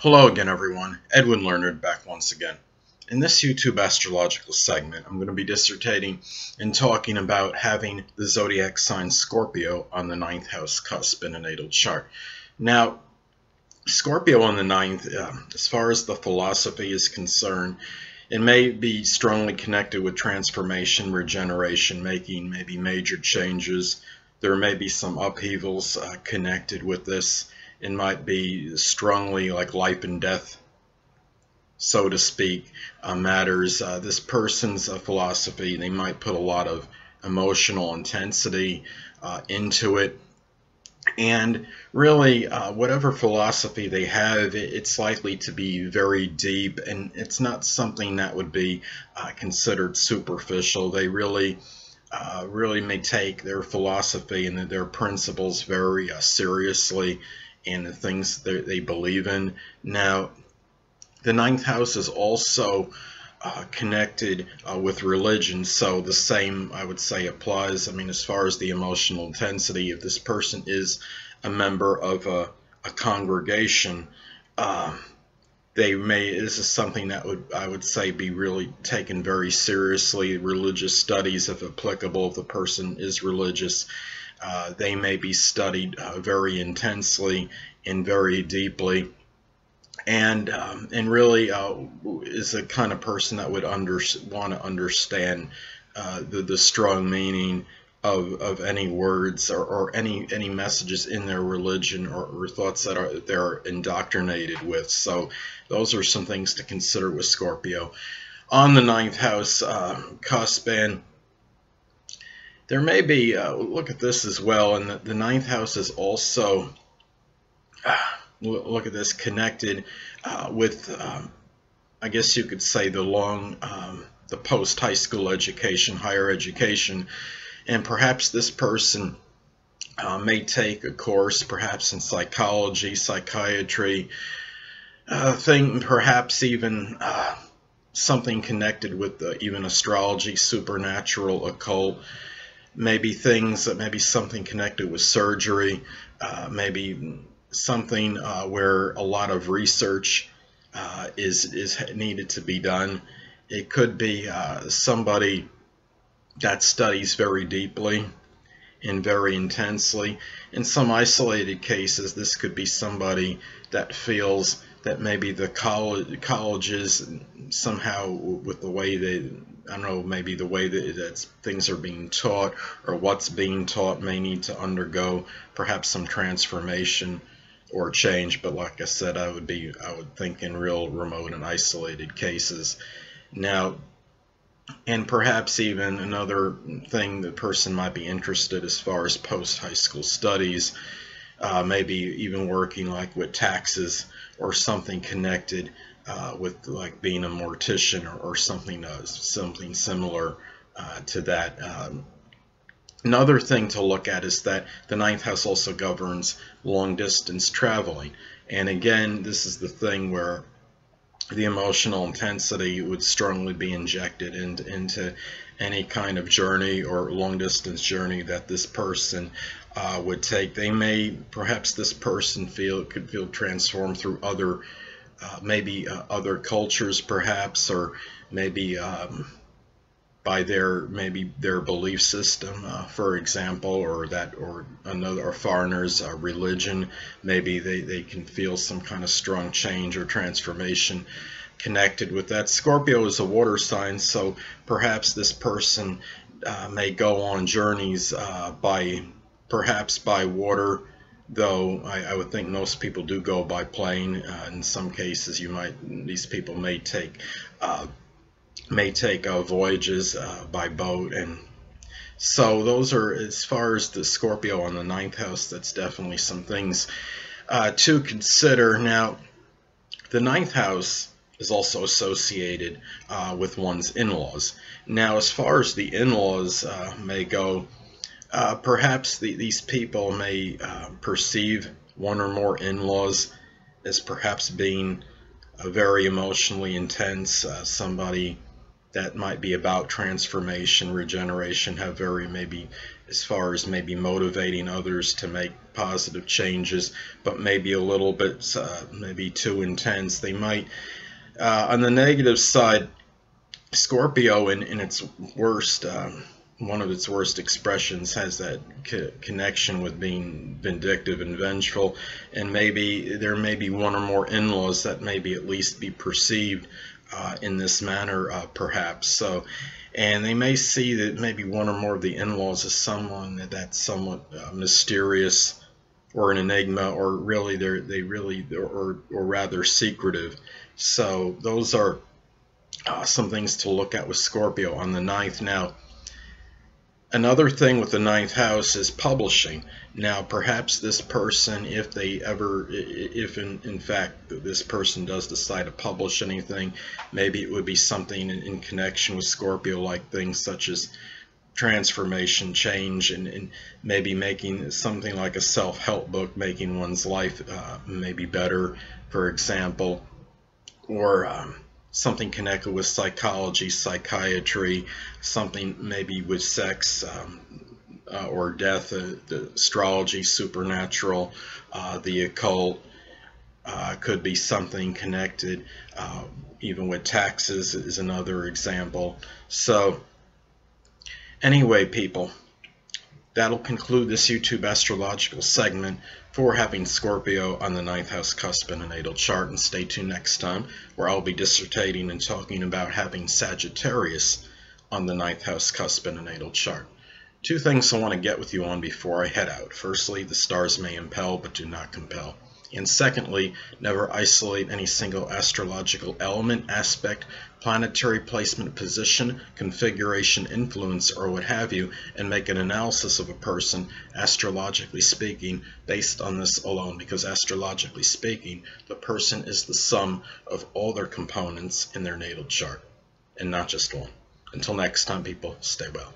Hello again, everyone. Edwin Learnard back once again. In this YouTube astrological segment, I'm going to be dissertating and talking about having the zodiac sign Scorpio on the 9th house cusp in a natal chart. Now, Scorpio on the 9th, as far as the philosophy is concerned, it may be strongly connected with transformation, regeneration, making maybe major changes. There may be some upheavals connected with this. It might be strongly like life and death, so to speak, matters. This person's philosophy, they might put a lot of emotional intensity into it. And really, whatever philosophy they have, it's likely to be very deep, and it's not something that would be considered superficial. They really may take their philosophy and their principles very seriously, and the things that they believe in. Now, the 9th house is also connected with religion, so the same, I would say, applies. I mean, as far as the emotional intensity, if this person is a member of a congregation, this is something that I would say be really taken very seriously. Religious studies, if applicable, if the person is religious, they may be studied very intensely and very deeply, and really is a kind of person that would want to understand the strong meaning of any words or any messages in their religion or thoughts that they're indoctrinated with. So those are some things to consider with Scorpio on the 9th house cusp. And there may be, look at this as well, and the 9th house is also, look at this, connected with, I guess you could say, the post-high school education, higher education, and perhaps this person may take a course, perhaps in psychology, psychiatry, perhaps even something connected with even astrology, supernatural, occult. Maybe something connected with surgery, maybe something where a lot of research is needed to be done. It could be somebody that studies very deeply and very intensely. In some isolated cases, this could be somebody that feels that maybe the colleges somehow, with the way they, I don't know, maybe the way that things are being taught or what's being taught may need to undergo perhaps some transformation or change. But like I said, I would think in real remote and isolated cases. Now, and perhaps even another thing the person might be interested as far as post-high school studies, maybe even working like with taxes or something connected with like being a mortician or something similar to that. Another thing to look at is that the 9th house also governs long distance traveling, and again, this is the thing where the emotional intensity would strongly be injected into any kind of journey or long distance journey that this person would take. They may, perhaps this person could feel transformed through other maybe other cultures, perhaps, or maybe by their belief system, for example, or foreigners' religion. Maybe they can feel some kind of strong change or transformation connected with that. Scorpio is a water sign, so perhaps this person may go on journeys perhaps by water, though I would think most people do go by plane. In some cases, these people may take voyages by boat. And so those are, as far as the Scorpio on the 9th house, that's definitely some things to consider. Now, the 9th house is also associated with one's in-laws. Now, as far as the in-laws may go, perhaps these people may perceive one or more in-laws as perhaps being very emotionally intense, somebody that might be about transformation, regeneration, have very maybe as far as maybe motivating others to make positive changes, but maybe a little bit maybe too intense. They might, on the negative side, Scorpio in its worst, one of its worst expressions has that connection with being vindictive and vengeful, and maybe there may be one or more in-laws that maybe at least be perceived in this manner, perhaps. So, and they may see that maybe one or more of the in-laws is someone that's somewhat mysterious or an enigma, or really or rather secretive. So those are some things to look at with Scorpio on the 9th. Now, another thing with the 9th house is publishing. Now, perhaps this person, if in fact this person does decide to publish anything, maybe it would be something in connection with Scorpio, like things such as transformation, change, and maybe making something like a self-help book, making one's life maybe better, for example, or something connected with psychology, psychiatry, something maybe with sex or death, the astrology, supernatural, the occult, could be something connected, even with taxes is another example. So anyway, people, that'll conclude this YouTube astrological segment for having Scorpio on the 9th house cusp in a natal chart. And stay tuned next time, where I'll be dissertating and talking about having Sagittarius on the 9th house cusp in a natal chart. Two things I want to get with you on before I head out. Firstly, the stars may impel but do not compel. And secondly, never isolate any single astrological element, aspect, planetary placement, position, configuration, influence, or what have you, and make an analysis of a person, astrologically speaking, based on this alone, because astrologically speaking, the person is the sum of all their components in their natal chart, and not just one. Until next time, people, stay well.